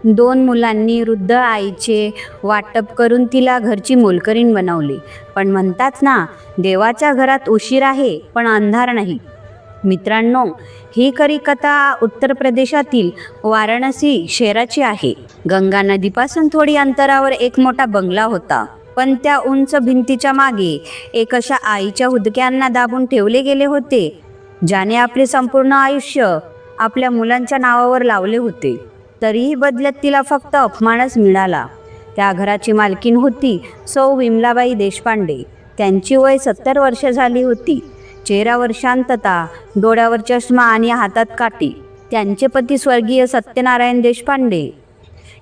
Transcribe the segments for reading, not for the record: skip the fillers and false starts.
2 मुलांनी वृद्ध आईचे वाटप करून तिला घरची मोलकरीण बनवली. पण म्हणतात ना, देवाच्या घरात उशीर आहे पण अंधार नाही. मित्रांनो, ही खरी कथा उत्तर प्रदेशातील वाराणसी शहराची आहे. गंगा नदीपासून थोडी अंतरावर एक मोठा बंगला होता. पण त्या उंच भिंतीच्या मागे एक अशा आईच्या हुदक्यांना दाबून ठेवले गेले होते, ज्याने आपले संपूर्ण आयुष्य आपल्या मुलांच्या नावावर लावले होते. तरीही बदल्यात तिला फक्त अपमानच मिळाला. त्या घराची मालकीण होती सौ विमलाबाई देशपांडे. त्यांची वय 70 वर्ष झाली होती. चेहऱ्यावर शांतता, डोळ्यावर चष्मा आणि हातात काठी. त्यांचे पती स्वर्गीय सत्यनारायण देशपांडे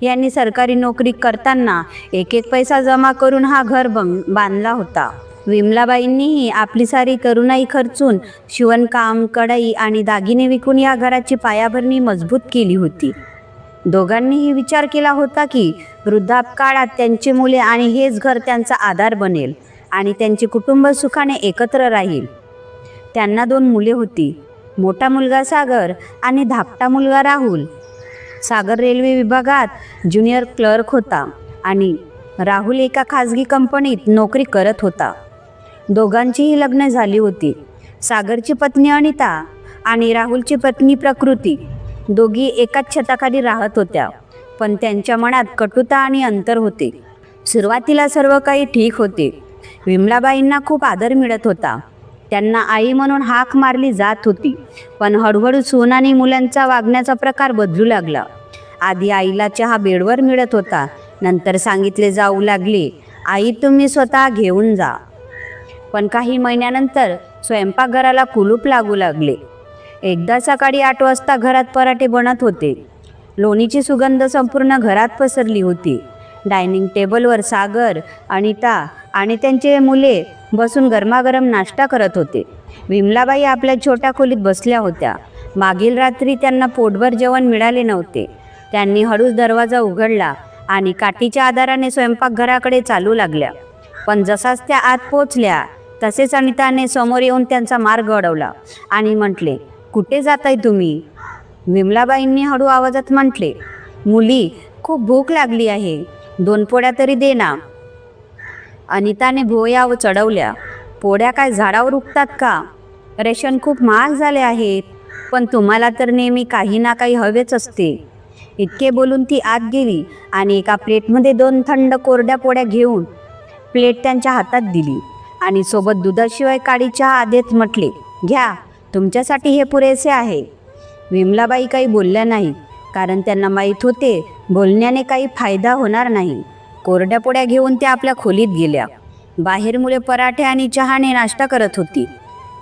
यांनी सरकारी नोकरी करताना एक एक पैसा जमा करून हा घर बांधला होता. विमलाबाईंनीही आपली सारी तरुणाई खर्चून शिवणकाम, कढाई आणि दागिने विकून या घराची पायाभरणी मजबूत केली होती. दोघांनीही विचार केला होता की वृद्धापकाळात त्यांची मुले आणि हेच घर त्यांचा आधार बनेल आणि त्यांचे कुटुंब सुखाने एकत्र राहील. त्यांना 2 मुले होती. मोठा मुलगा सागर आणि धाकटा मुलगा राहुल. सागर रेल्वे विभागात ज्युनियर क्लर्क होता आणि राहुल एका खाजगी कंपनीत नोकरी करत होता. दोघांचीही लग्न झाली होती. सागरची पत्नी अनिता आणि राहुलची पत्नी प्रकृती दोघी एकाच छताखाली राहत होत्या. पण त्यांच्या मनात कटुता आणि अंतर होते. सुरुवातीला सर्व काही ठीक होते. विमलाबाईंना खूप आदर मिळत होता. त्यांना आई म्हणून हाक मारली जात होती. पण हळूहळू सून आणि मुलांचा वागण्याचा प्रकार बदलू लागला. आधी आईला चहा बेडवर मिळत होता. नंतर सांगितले जाऊ लागले, आई तुम्ही स्वतः घेऊन जा. पण काही महिन्यानंतर स्वयंपाकघराला कुलूप लागू लागले. एकदा सकाळी 8 वाजता घरात पराठे बनत होते. लोणीची सुगंध संपूर्ण घरात पसरली होती. डायनिंग टेबलवर सागर, अनिता आणि त्यांचे मुले बसून गरमागरम नाश्ता करत होते. विमलाबाई आपल्या छोट्या खोलीत बसल्या होत्या. मागील रात्री त्यांना पोटभर जेवण मिळाले नव्हते. त्यांनी हळूच दरवाजा उघडला आणि काठीच्या आधाराने स्वयंपाकघराकडे चालू लागल्या. पण जसाच त्या आत पोचल्या तसेच अनिताने समोर येऊन त्यांचा मार्ग अडवला आणि म्हटले, कुठे जाताय तुम्ही? विमलाबाईंनी हळू आवाजात म्हटले, मुली, खूप भूक लागली आहे, 2 पोळ्या तरी दे ना. अनिताने भुवया चढवल्या. पोळ्या काय झाडावर उगतात का? रेशन खूप महाग झाले आहेत. पण तुम्हाला तर नेहमी काही ना काही हवेच असते. इतके बोलून ती आत गेली आणि एका प्लेटमध्ये 2 थंड कोरड्या पोळ्या घेऊन प्लेट त्यांच्या हातात दिली आणि सोबत दुधाशिवाय काळी चहा देत म्हटले, घ्या, तुमच्यासाठी हे पुरेसे आहे. विमलाबाई काही बोलल्या नाही, कारण त्यांना माहीत होते बोलण्याने काही फायदा होणार नाही. कोरड्या पोळ्या घेऊन त्या आपल्या खोलीत गेल्या. बाहेर मुले पराठे आणि चहाने नाश्ता करत होती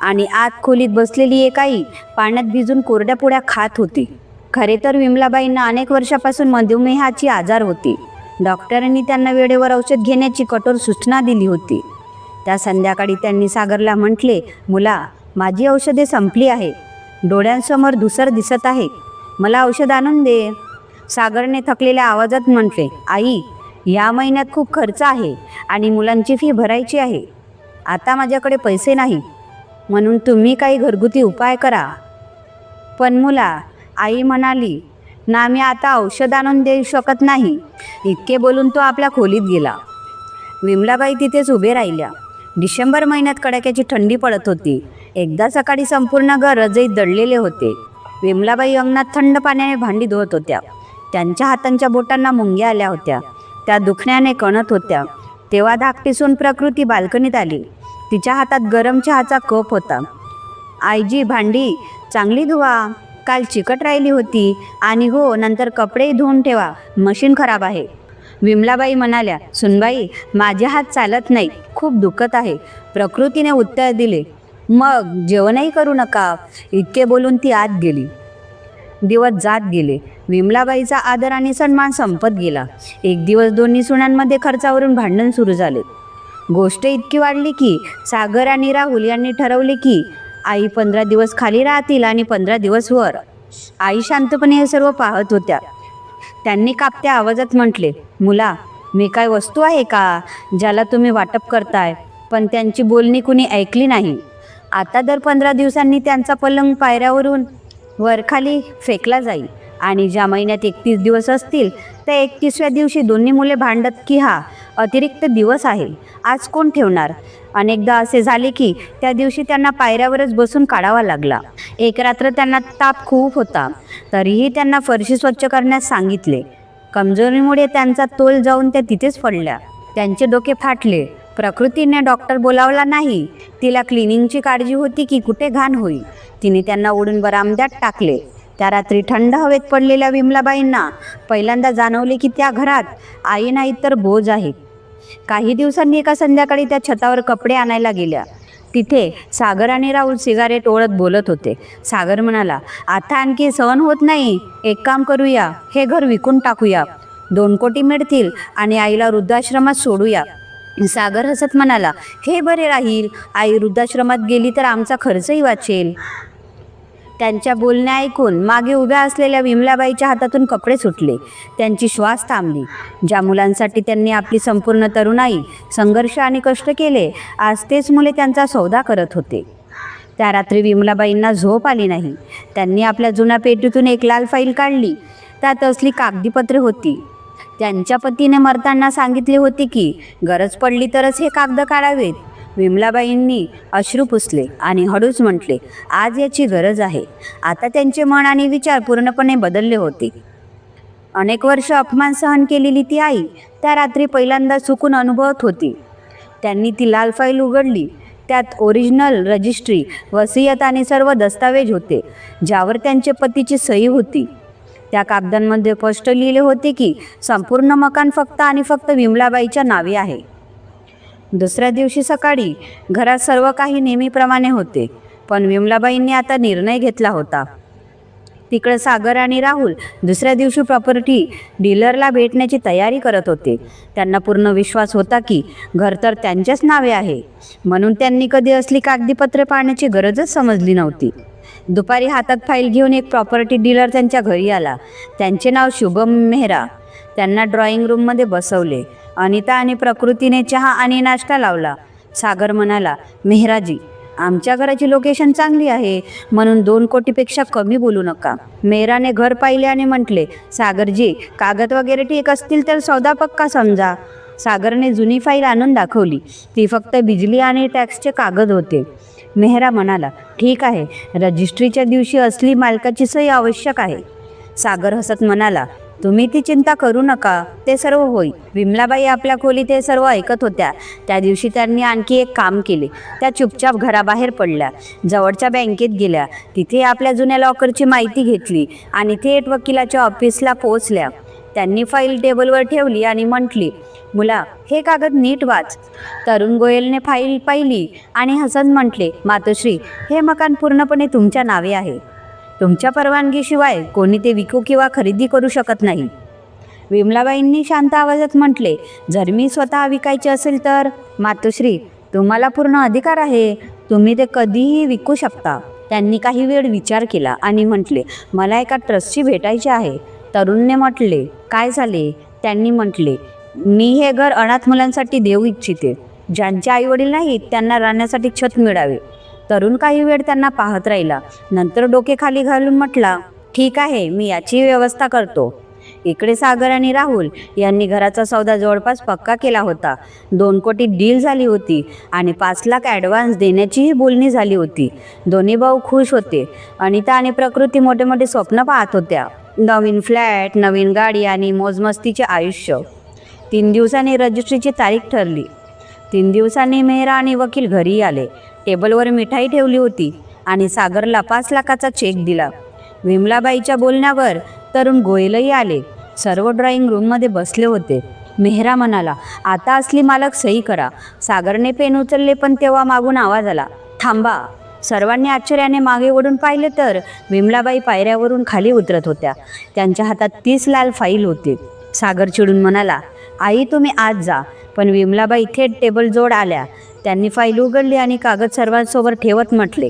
आणि आत खोलीत बसलेली एक आई पाण्यात भिजून कोरड्या पोळ्या खात होती. खरे तर विमलाबाईंना अनेक वर्षापासून मधुमेहाची आजार होती. डॉक्टरांनी त्यांना वेळेवर औषध घेण्याची कठोर सूचना दिली होती. त्या संध्याकाळी त्यांनी सागरला म्हटले, मुला, माझी औषधे संपली आहे. डोळ्यांसमोर धुसर दिसत आहे. मला औषध आणून दे. सागरने थकलेल्या आवाजात म्हटले, आई, या महिन्यात खूप खर्च आहे आणि मुलांची फी भरायची आहे. आता माझ्याकडे पैसे नाही, म्हणून तुम्ही काही घरगुती उपाय करा. पण मुला, आई म्हणाली, ना मी आता औषध आणून देऊ शकत नाही. इतके बोलून तो आपल्या खोलीत गेला. विमलाबाई तिथेच उभे राहिल्या. डिसेंबर महिन्यात कडाक्याची थंडी पडत होती. एकदा सकाळी संपूर्ण घर रजईत दडलेले होते. विमलाबाई अंगणात थंड पाण्याने भांडी धुवत होत्या. त्यांच्या हातांच्या बोटांना मुंग्या आल्या होत्या. त्या दुखण्याने कणत होत्या. तेव्हा धाकटी सून प्रकृती बाल्कनीत आली. तिच्या हातात गरम चहाचा कप होता. आईजी, भांडी चांगली धुवा, काल चिकट राहिली होती. आणि हो, नंतर कपडेही धुवून ठेवा, मशीन खराब आहे. विमलाबाई म्हणाल्या, सुनबाई, माझे हात चालत नाही, खूप दुखत आहे. प्रकृतीने उत्तर दिले, मग जेवणही करू नका. इतके बोलून ती आत गेली. दिवस जात गेले. विमलाबाईचा आदर आणि सन्मान संपत गेला. एक दिवस दोन्ही सुनांमध्ये खर्चावरून भांडण सुरू झाले. गोष्ट इतकी वाढली की सागर आणि राहुल यांनी ठरवले की आई 15 दिवस खाली राहतील आणि 15 दिवस वर. आई शांतपणे हे सर्व पाहत होत्या. त्यांनी कापत्या आवाजात म्हटले, मुला, मी काय वस्तू आहे का ज्याला तुम्ही वाटप करताय? पण त्यांची बोलणी कुणी ऐकली नाही. आता दर 15 दिवसांनी त्यांचा पलंग पायऱ्यावरून वरखाली फेकला जाईल आणि ज्या महिन्यात 31 दिवस असतील त्या 31व्या दिवशी दोन्ही मुले भांडत की हा अतिरिक्त दिवस आहे, आज कोण ठेवणार. अनेकदा असे झाले की त्या दिवशी त्यांना पायऱ्यावरच बसून काढावा लागला. एक रात्र त्यांना ताप खूप होता, तरीही त्यांना फरशी स्वच्छ करण्यास सांगितले. कमजोरीमुळे त्यांचा तोल जाऊन त्या तिथेच पडल्या. त्यांचे डोके फाटले. प्रकृतीने डॉक्टर बोलावला नाही. तिला क्लिनिंगची काळजी होती की कुठे घाण होईल. तिने त्यांना ओढून बरामद्यात टाकले. त्या रात्री थंड हवेत पडलेल्या विमलाबाईंना पहिल्यांदा जाणवले की त्या घरात आई नाही तर बोज आहे. काही दिवसांनी एका संध्याकाळी त्या छतावर कपडे आणायला गेल्या. तिथे सागर आणि राहुल सिगारेट ओळत बोलत होते. सागर म्हणाला, आता आणखी सहन होत नाही, एक काम करूया, हे घर विकून टाकूया, 2 कोटी मिळतील आणि आईला वृद्धाश्रमात सोडूया. सागर हसत म्हणाला, हे बरे राहील, आई वृद्धाश्रमात गेली तर आमचा खर्चही वाचेल. त्यांच्या बोलणे ऐकून मागे उभ्या असलेल्या विमलाबाईच्या हातातून कपडे सुटले. त्यांची श्वास थांबली. ज्या मुलांसाठी त्यांनी आपली संपूर्ण तरुणाई संघर्ष आणि कष्ट केले, आज तेच मुले त्यांचा सौदा करत होते. त्या रात्री विमलाबाईंना झोप आली नाही. त्यांनी आपल्या जुन्या पेटीतून एक लाल फाईल काढली. त्यात असली कागदीपत्रे होती. त्यांच्या पतीने मरताना सांगितले होते की गरज पडली तरच हे कागद काढावेत. विमलाबाईंनी अश्रू पुसले आणि हळूच म्हटले, आज याची गरज आहे. आता त्यांचे मन आणि विचार पूर्णपणे बदलले होते. अनेक वर्ष अपमान सहन केलेली ती आई त्या रात्री पहिल्यांदा चुकून अनुभवत होती. त्यांनी ती लाल फाईल उघडली. त्यात ओरिजिनल रजिस्ट्री, वसियत आणि सर्व दस्तावेज होते, ज्यावर त्यांचे पतीची सही होती. त्या कागदांमध्ये स्पष्ट लिहिले होते की संपूर्ण मकान फक्त आणि फक्त विमलाबाईच्या नावे आहे. दुसऱ्या दिवशी सकाळी घरात सर्व काही नेहमीप्रमाणे होते, पण विमलाबाईंनी आता निर्णय घेतला होता. तिकडे सागर आणि राहुल दुसऱ्या दिवशी प्रॉपर्टी डीलरला भेटण्याची तयारी करत होते. त्यांना पूर्ण विश्वास होता की घर तर त्यांच्याच नावे आहे, म्हणून त्यांनी कधी असली कागदीपत्रे पाहण्याची गरजच समजली नव्हती. दुपारी हातात फाईल घेऊन एक प्रॉपर्टी डीलर त्यांच्या घरी आला. त्यांचे नाव शुभम मेहरा. त्यांना ड्रॉइंग रूममध्ये बसवले. अनिता आणि प्रकृतीने चहा आणि नाश्ता लावला. सागर म्हणाला, मेहराजी, आमच्या घराची लोकेशन चांगली आहे, म्हणून 2 कोटीपेक्षा कमी बोलू नका. मेहराने घर पाहिले आणि म्हटले, सागरजी, कागद वगैरे ठीक असतील तर सौदा पक्का समजा. सागरने जुनी फाईल आणून दाखवली. ती फक्त बिजली आणि टॅक्सचे कागद होते. मेहरा म्हणाला, ठीक आहे, रजिस्ट्रीच्या दिवशी असली मालकाची सही आवश्यक आहे. सागर हसत म्हणाला, तुम्ही ती चिंता करू नका, ते सर्व होईल. विमलाबाई आपल्या खोलीत हे सर्व ऐकत होत्या. त्या दिवशी त्यांनी आणखी एक काम केले. त्या चुपचाप घराबाहेर पडल्या. जवळच्या बँकेत गेल्या. तिथे आपल्या जुन्या लॉकरची माहिती घेतली आणि थेट वकिलाच्या ऑफिसला पोहोचल्या. त्यांनी फाईल टेबलवर ठेवली आणि म्हटली, मुला, हे कागद नीट वाच. तरुण गोयलने फाईल पाहिली आणि हसत म्हटले, मातोश्री, हे मकान पूर्णपणे तुमच्या नावे आहे. तुमच्या परवानगीशिवाय कोणी ते विकू किंवा खरेदी करू शकत नाही. विमलाबाईंनी शांत आवाजात म्हटले, जर मी स्वतः विकायचे असेल तर? मातोश्री, तुम्हाला पूर्ण अधिकार आहे. तुम्ही ते कधीही विकू शकता. त्यांनी काही वेळ विचार केला आणि म्हटले, मला एका ट्रस्टशी भेटायचे आहे. तरुणने म्हटले, काय झाले? त्यांनी म्हटले, मी हे घर अनाथ मुलांसाठी देऊ इच्छिते. ज्यांचे आईवडील नाहीत त्यांना राहण्यासाठी छत मिळावे. तरुण काही वेळ त्यांना पाहत राहिला. नंतर डोके खाली घालून म्हटला, ठीक आहे, मी याची व्यवस्था करतो. इकडे सागर आणि राहुल यांनी घराचा सौदा जवळपास पक्का केला होता. 2 कोटी डील झाली होती आणि 5 लाख ॲडव्हान्स देण्याचीही बोलणी झाली होती. दोन्ही भाऊ खुश होते. अनिता आणि प्रकृती मोठे मोठे स्वप्न पाहत होत्या. नवीन फ्लॅट, नवीन गाडी आणि मोजमस्तीचे आयुष्य. 3 दिवसांनी रजिस्ट्रीची तारीख ठरली. 3 दिवसांनी मेहरा आणि वकील घरी आले. टेबलवर मिठाई ठेवली होती आणि सागरला 5 लाखाचा चेक दिला. विमलाबाईच्या बोलण्यावर तरुण गोयलही आले. सर्व ड्रॉइंग रूममध्ये बसले होते. मेहरा म्हणाला, आता असली मालक सही करा. सागरने पेन उचलले, पण तेव्हा मागून आवाज आला, थांबा. सर्वांनी आश्चर्याने मागे वळून पाहिले तर विमलाबाई पायऱ्यावरून खाली उतरत होत्या. त्यांच्या हातात 30 लाल फाईल होते. सागर चिडून म्हणाला, आई, तुम्ही आज जा. पण विमलाबाई थेट टेबलजवळ आल्या. त्यांनी फाईल उघडली आणि कागद सर्वांसमोर ठेवत म्हटले,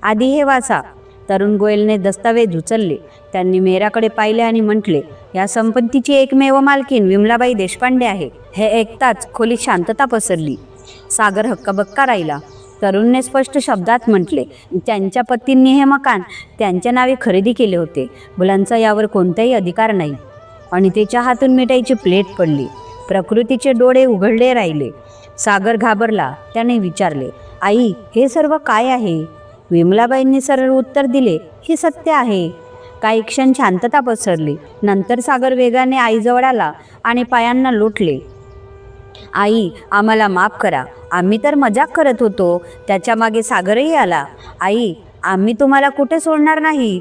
आधी हे वाचा. तरुण गोयलने दस्तावेज उचलले. त्यांनी मेहराकडे पाहिले आणि म्हटले, या संपत्तीची एकमेव मालकीण विमलाबाई देशपांडे आहे. हे ऐकताच खोलीत शांतता पसरली. सागर हक्कबक्का राहिला. तरुणने स्पष्ट शब्दात म्हटले. त्यांच्या पतींनी हे मकान त्यांच्या नावे खरेदी केले होते. मुलांचा यावर कोणताही अधिकार नाही. आणि त्याच्या हातून मिठाईची प्लेट पडली. प्रकृतीचे डोळे उघडले राहिले. सागर घाबरला. त्याने विचारले, आई, हे सर्व काय आहे? विमलाबाईंनी सरळ उत्तर दिले, हे सत्य आहे. काही क्षण शांतता पसरली. नंतर सागर वेगाने आईजवळ आला आणि पायांना लोटले. आई, आम्हाला माफ करा. आम्ही तर मजाक करत होतो. त्याच्या मागे सागरही आला. आई, आम्ही तुम्हाला कुठे सोडणार नाही.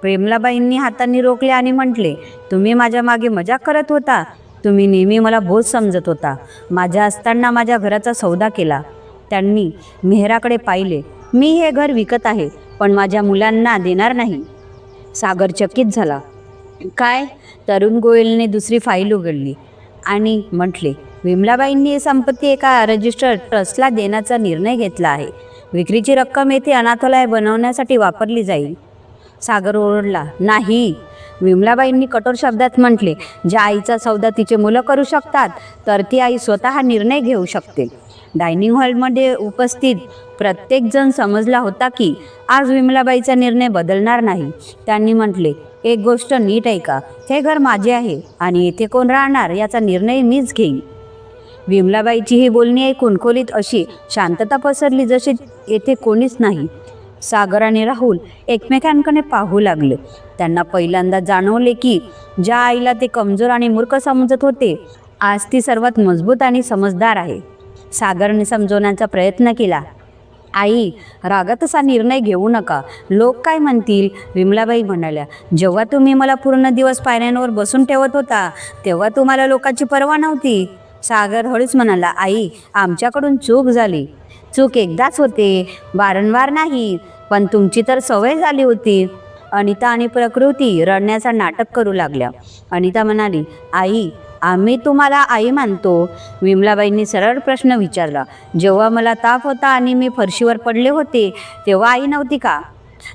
विमलाबाईंनी हातांनी रोखले आणि म्हटले, तुम्ही माझ्या मागे मजाक करत होता. तुम्ही नेहमी मला बोज समजत होता. माझ्या असताना माझ्या घराचा सौदा केला. त्यांनी मेहराकडे पाहिले. मी हे घर विकत आहे, पण माझ्या मुलांना देणार नाही. सागर चकित झाला. काय? तरुण गोयलने दुसरी फाईल उघडली आणि म्हटले, विमलाबाईंनी ही संपत्ती एका रजिस्टर्ड ट्रस्टला देण्याचा निर्णय घेतला आहे. विक्रीची रक्कम येथे अनाथालय बनवण्यासाठी वापरली जाईल. सागर ओरडला, नाही. विमलाबाईंनी कठोर शब्दात म्हटले, ज्या आईचा सौदा तिचे मुलं करू शकतात, तर ती आई स्वतः निर्णय घेऊ शकते. डायनिंग हॉलमध्ये उपस्थित प्रत्येकजण समजला होता की आज विमलाबाईचा निर्णय बदलणार नाही. त्यांनी म्हटले, एक गोष्ट नीट ऐका. हे घर माझे आहे आणि येथे कोण राहणार याचा निर्णय मीच घेईन. विमलाबाईची ही बोलणी ऐकून खोलीत अशी शांतता पसरली जशी येथे कोणीच नाही. सागर आणि राहुल एकमेकांकडे पाहू लागले. त्यांना पहिल्यांदा जाणवले की ज्या आईला ते कमजोर आणि मूर्ख समजत होते, आज ती सर्वात मजबूत आणि समजदार आहे. सागरने समजवण्याचा प्रयत्न केला. आई, रागात असा निर्णय घेऊ नका. लोक काय म्हणतील? विमलाबाई म्हणाल्या, जेव्हा तुम्ही मला पूर्ण दिवस पायऱ्यांवर बसून ठेवत होता, तेव्हा तुम्हाला लोकांची पर्वा नव्हती. सागर हळूच म्हणाला, आई, आमच्याकडून चूक झाली. चूक एकदाच होते, वारंवार नाही. पण तुमची तर सवय झाली होती. अनिता आणि प्रकृती रडण्याचा नाटक करू लागल्या. अनिता म्हणाली, आई, आम्ही तुम्हाला आई मानतो. विमलाबाईंनी सरळ प्रश्न विचारला, जेव्हा मला ताप होता आणि मी फरशीवर पडले होते, तेव्हा आई नव्हती का?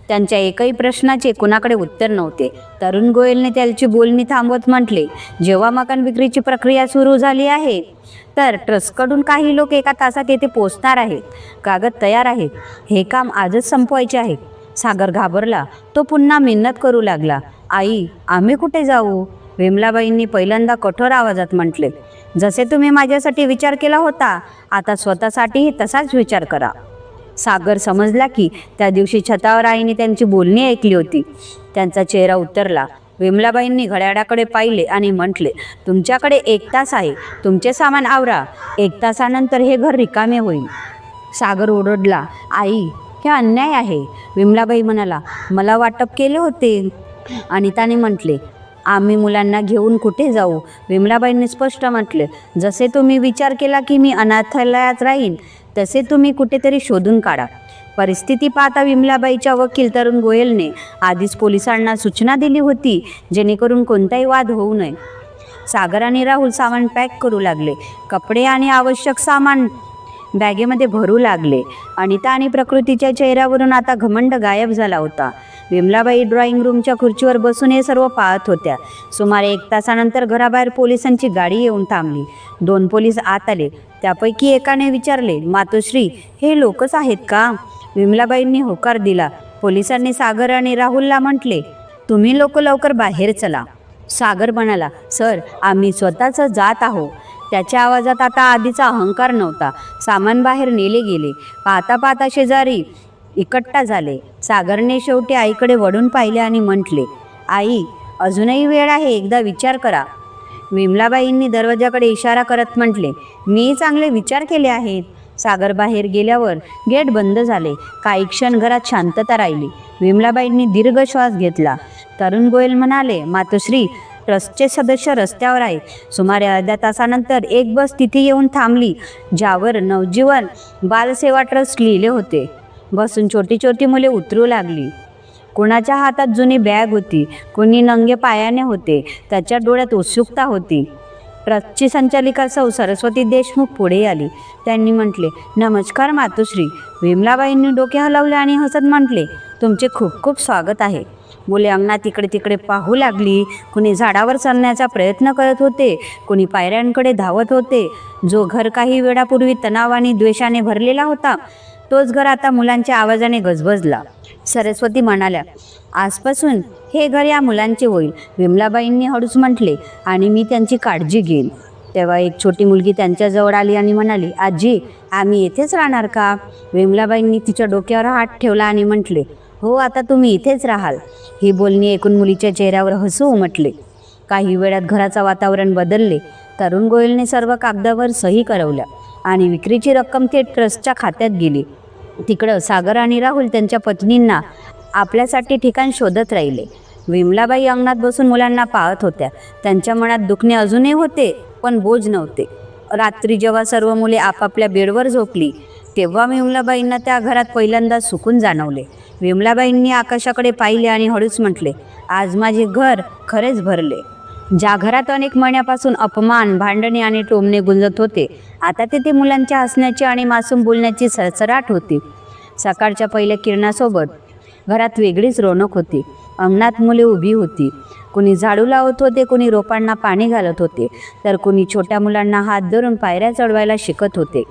त्यांच्या एकही प्रश्नाचे कुणाकडे उत्तर नव्हते. तरुण गोयलने त्यांची बोलणी थांबवत म्हटले, जेव्हा मकान विक्रीची प्रक्रिया सुरू झाली आहे, तर ट्रस्टकडून काही लोक एका तासात येथे पोचणार आहेत. कागद तयार आहेत. हे काम आजच संपवायचे आहे. सागर घाबरला. तो पुन्हा मिन्नत करू लागला, आई, आम्ही कुठे जाऊ? विमलाबाईंनी पहिल्यांदा कठोर आवाजात म्हटले, जसे तुम्ही माझ्यासाठी विचार केला होता, आता स्वतःसाठीही तसाच विचार करा. सागर समजला की त्या दिवशी छतावर आईने त्यांची बोलणी ऐकली होती. त्यांचा चेहरा उतरला. विमलाबाईंनी घड्याळाकडे पाहिले आणि म्हटले, तुमच्याकडे 1 तास आहे. तुमचे सामान आवरा. 1 तासानंतर हे घर रिकामे होईल. सागर ओरडला, आई, हे अन्याय आहे. विमलाबाई म्हणाला, मला वाटप केले होते. अनिताने म्हटले, आम्ही मुलांना घेऊन कुठे जाऊ? विमलाबाईंनी स्पष्ट म्हटले, जसे तुम्ही विचार केला की मी अनाथालयात राहीन, तसे तुम्ही कुठेतरी शोधून काढा. परिस्थिती पाहता विमलाबाईच्या वकील तरुण गोयलने आधीच पोलिसांना सूचना दिली होती, जेणेकरून कोणताही वाद होऊ नये. सागर आणि राहुल सामान पॅक करू लागले. कपडे आणि आवश्यक सामान बॅगेमध्ये भरू लागले. अनिता आणि प्रकृतीच्या चेहऱ्यावरून आता घमंड गायब झाला होता. विमलाबाई ड्रॉइंग रूमच्या खुर्चीवर बसून हे सर्व पाहत होत्या. सुमारे 1 तासानंतर घराबाहेर पोलिसांची गाडी येऊन थांबली. 2 पोलीस आत आले. त्यापैकी एकाने विचारले, मातोश्री, हे लोकच आहेत का? विमलाबाईंनी होकार दिला. पोलिसांनी सागर आणि राहुलला म्हटले, तुम्ही लोक लवकर बाहेर चला. सागर म्हणाला, सर, आम्ही स्वतःच जात आहोत. त्याच्या आवाजात आता आधीचा अहंकार नव्हता. सामान बाहेर नेले गेले. पाहता पाहता शेजारी एकट्ठा झाले. सागरने शेवटी आईकडे वळून पाहिले आणि म्हटले, आई, अजूनही वेळ आहे. एकदा विचार करा. विमलाबाईंनी दरवाजाकडे इशारा करत म्हटले, मी चांगले विचार केले आहेत. सागर बाहेर गेल्यावर गेट बंद झाले. काही क्षण घरात शांतता राहिली. विमलाबाईंनी दीर्घ श्वास घेतला. तरुण गोयल म्हणाले, मातोश्री, ट्रस्टचे सदस्य रस्त्यावर आहेत. सुमारे अर्ध्या तासानंतर एक बस तिथे येऊन थांबली, ज्यावर नवजीवन बालसेवा ट्रस्ट लिहिले होते. बसून छोटी छोटी मुले उतरू लागली. कुणाच्या हातात जुनी बॅग होती, कुणी नंगे पायाने होते. त्याच्या डोळ्यात उत्सुकता होती. ट्रस्टची संचालिका सौ सरस्वती देशमुख पुढे आली. त्यांनी म्हटले, नमस्कार मातोश्री. विमलाबाईंनी डोके हलवले आणि हसत म्हटले, तुमचे खूप खूप स्वागत आहे. मुले अंगणात तिकडे तिकडे पाहू लागली. कुणी झाडावर चढण्याचा प्रयत्न करत होते, कुणी पायऱ्यांकडे धावत होते. जो घर काही वेळापूर्वी तणाव आणि द्वेषाने भरलेला होता, तोच घर आता मुलांच्या आवाजाने गजबजला. सरस्वती म्हणाल्या, आजपासून हे घर या मुलांचे होईल. विमलाबाईंनी हळूच म्हटले, आणि मी त्यांची काळजी घेईन. तेव्हा एक छोटी मुलगी त्यांच्याजवळ आली आणि म्हणाली, आजी, आम्ही इथेच राहणार का? विमलाबाईंनी तिच्या डोक्यावर हात ठेवला आणि म्हटले, हो, आता तुम्ही इथेच राहाल. ही बोलणी ऐकून मुलीच्या चेहऱ्यावर हसू उमटले. काही वेळात घराचं वातावरण बदलले. तरुण गोयलने सर्व कागदावर सही करवल्या आणि विक्रीची रक्कम थेट ट्रस्टच्या खात्यात गेली. तिकडं सागर आणि राहुल त्यांच्या पत्नींना आपल्यासाठी ठिकाण शोधत राहिले. विमलाबाई अंगणात बसून मुलांना पाहत होत्या. त्यांच्या मनात दुखणे अजूनही होते, पण बोज नव्हते. रात्री जेव्हा सर्व मुले आपापल्या बेडवर झोपली, तेव्हा विमलाबाईंना त्या घरात पहिल्यांदा सुकून जाणवले. विमलाबाईंनी आकाशाकडे पाहिले आणि हळूच म्हटले, आज माझे घर खरेच भरले. ज्या घरात अनेक महिन्यापासून अपमान, भांडणे आणि टोमणे गुंजत होते, आता तेथे मुलांच्या हसण्याची आणि मासूम बोलण्याची सरसराट होती. सकाळच्या पहिल्या किरणासोबत घरात वेगळीच रोनक होती. अंगणात मुले उभी होती. कुणी झाडू लावत होते, कुणी रोपांना पाणी घालत होते, तर कुणी छोट्या मुलांना हात धरून पायऱ्या चढवायला शिकत होते.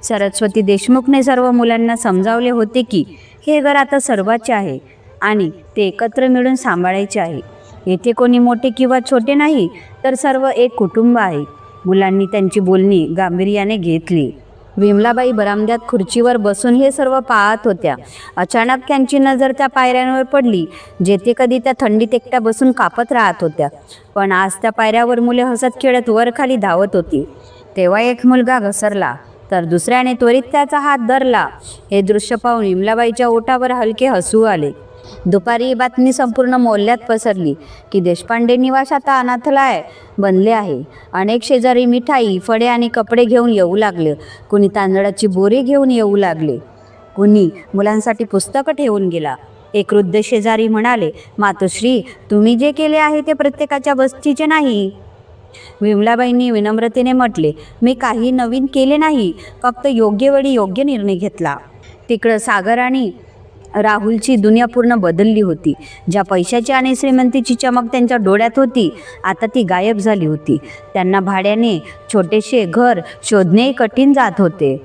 सरस्वती देशमुखने सर्व मुलांना समजावले होते की हे घर आता सर्वांचे आहे आणि ते एकत्र मिळून सांभाळायचे आहे. येथे कोणी मोठे किंवा छोटे नाही, तर सर्व एक कुटुंब आहे. मुलांनी त्यांची बोलणी गांभीर्याने घेतली. विमलाबाई बरामद्यात खुर्चीवर बसून हे सर्व पाहत होत्या. अचानक त्यांची नजर त्या पायऱ्यांवर पडली, जेथे कधी त्या थंडीत एकट्या बसून कापत राहत होत्या. पण आज त्या पायऱ्यावर मुले हसत खेळत वर खाली धावत होती. तेव्हा एक मुलगा घसरला, तर दुसऱ्याने त्वरित त्याचा हात धरला. हे दृश्य पाहून विमलाबाईच्या ओठावर हलके हसू आले. दुपारी ही बातमी संपूर्ण मोहल्ल्यात पसरली की देशपांडे निवास आता अनाथालय बनले आहे. अनेक शेजारी मिठाई, फळे आणि कपडे घेऊन येऊ लागले. कुणी तांदळाची बोरी घेऊन येऊ लागले, कुणी मुलांसाठी पुस्तकं ठेवून गेला. एक वृद्ध शेजारी म्हणाले, मातोश्री, तुम्ही जे केले आहे ते प्रत्येकाच्या बस्तीचे नाही. विमलाबाईंनी विनम्रतेने म्हटले, मी काही नवीन केले नाही, फक्त योग्य वेळी योग्य निर्णय घेतला. तिकडं सागर आणि राहुलची दुनिया पूर्ण बदलली होती. ज्या पैशाची आणि श्रीमंतीची चमक त्यांच्या डोळ्यात होती, आता ती गायब झाली होती. त्यांना भाड्याने छोटेसे घर शोधणेही कठीण जात होते.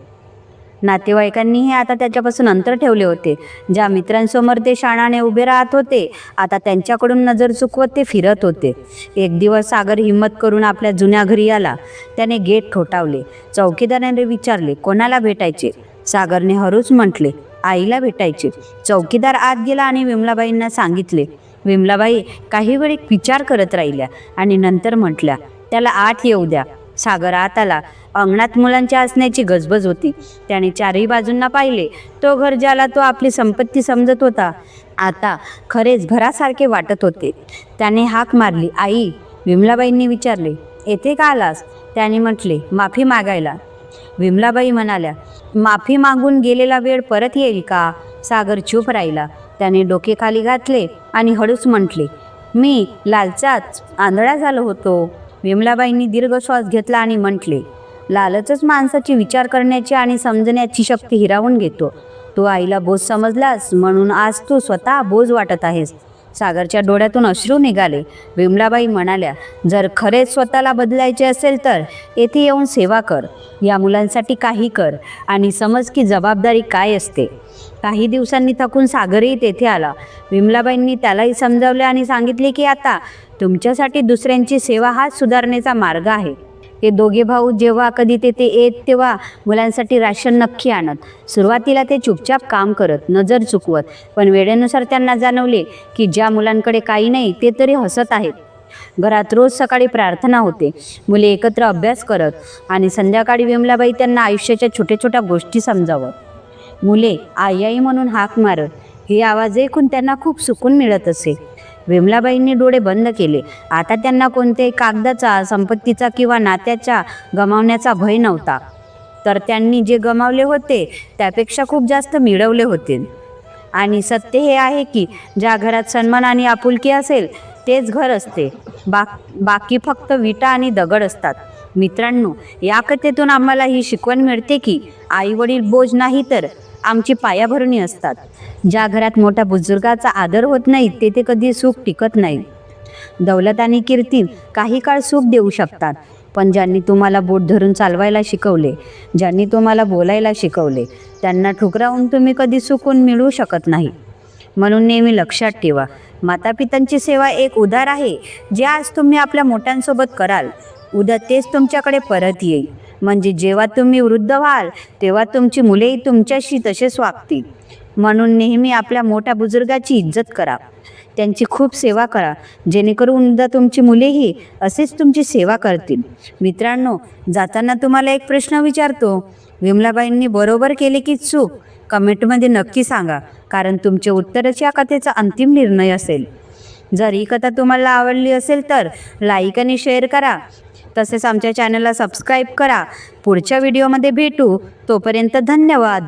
नातेवाईकांनीही आता त्याच्यापासून अंतर ठेवले होते. ज्या मित्रांसमोर ते शाणाने उभे राहत होते, आता त्यांच्याकडून नजर चुकवत ते फिरत होते. एक दिवस सागर हिंमत करून आपल्या जुन्या घरी आला. त्याने गेट ठोठावले. चौकीदाराने विचारले, कोणाला भेटायचे? सागरने हळूच म्हटले, आईला भेटायचे. चौकीदार आत गेला आणि विमलाबाईंना सांगितले. विमलाबाई काही वेळ विचार करत राहिल्या आणि नंतर म्हटल्या, त्याला आत येऊ द्या. सागर आत आला. अंगणात मुलांच्या हसण्याची गजबज होती. त्याने चारही बाजूंना पाहिले. तो घर ज्याला तो आपली संपत्ती समजत होता, आता खरेच घरासारखे वाटत होते. त्याने हाक मारली, आई. विमलाबाईंनी विचारले, येथे का आलास? त्याने म्हटले, माफी मागायला. विमलाबाई म्हणाल्या, माफी मागून गेलेला वेळ परत येईल का? सागर चूप राहिला. त्याने डोके खाली घातले आणि हळूच म्हटले, मी लालचाच आंधळा झालो होतो. विमलाबाईंनी दीर्घ श्वास घेतला आणि म्हटले, लालचच माणसाची विचार करण्याची आणि समजण्याची शक्ती हिरावून घेतो. तू आईला बोज समजलास, म्हणून आज तू स्वतः बोज वाटत आहेस. सागरच्या डोळ्यातून अश्रू निघाले. विमलाबाई म्हणाल्या, जर खरेच स्वतःला बदलायचे असेल तर येथे येऊन सेवा कर. या मुलांसाठी काही कर आणि समज की जबाबदारी काय असते. काही दिवसांनी थकून सागरही तेथे आला. विमलाबाईंनी त्यालाही समजावले आणि सांगितले की आता तुमच्यासाठी दुसऱ्यांची सेवा हाच सुधारणेचा मार्ग आहे. हे दोघे भाऊ जेव्हा कधी तेथे येत तेव्हा मुलांसाठी राशन नक्की आणत. सुरुवातीला ते चुपचाप काम करत, नजर चुकवत, पण वेळेनुसार त्यांना जाणवले की ज्या मुलांकडे काही नाही ते तरी हसत आहेत. घरात रोज सकाळी प्रार्थना होते. मुले एकत्र अभ्यास करत आणि संध्याकाळी विमलाबाई त्यांना आयुष्याच्या छोट्या छोट्या गोष्टी समजावत. मुले आई आई म्हणून हाक मारत. हे आवाज ऐकून त्यांना खूप सुकून मिळत असे. विमलाबाईंनी डोळे बंद केले. आता त्यांना कोणत्याही कागदाचा, संपत्तीचा किंवा नात्याच्या गमावण्याचा भय नव्हता. तर त्यांनी जे गमावले होते त्यापेक्षा खूप जास्त मिळवले होते. आणि सत्य हे आहे की ज्या घरात सन्मान आणि आपुलकी असेल तेच घर असते. बाकी फक्त विटा आणि दगड असतात. मित्रांनो, या कथेतून आम्हाला ही शिकवण मिळते की आई वडील बोज नाही तर आमची पायाभरणी असतात. ज्या घरात मोठ्या बुजुर्गाचा आदर होत नाही तेथे कधी सुख टिकत नाही. दौलत आणि कीर्ती काही काळ सुख देऊ शकतात, पण ज्यांनी तुम्हाला बोट धरून चालवायला शिकवले, ज्यांनी तुम्हाला बोलायला शिकवले, त्यांना ठुकरावून तुम्ही कधी सुकून मिळवू शकत नाही. म्हणून नेहमी लक्षात ठेवा, मातापित्यांची सेवा एक उधार आहे, जे आज तुम्ही आपल्या मोठ्यांसोबत कराल, उद्या तेच तुमच्याकडे परत येईल. म्हणजे जेव्हा तुम्ही वृद्ध व्हाल, तेव्हा तुमची मुलेही तुमच्याशी तसेच वागतील. म्हणून नेहमी आपल्या मोठ्या बुजुर्गाची इज्जत करा, त्यांची खूप सेवा करा, जेणेकरून उद्या तुमची मुलेही असेच तुमची सेवा करतील. मित्रांनो, जाताना तुम्हाला एक प्रश्न विचारतो, विमलाबाईंनी बरोबर केले की चूक? कमेंटमध्ये नक्की सांगा, कारण तुमचे उत्तरच या कथेचा अंतिम निर्णय असेल. जर ही कथा तुम्हाला आवडली असेल तर लाईक आणि शेअर करा. तसेच आमच्या चॅनलला सबस्क्राईब करा. पुढच्या व्हिडिओमध्ये भेटू. तोपर्यंत धन्यवाद.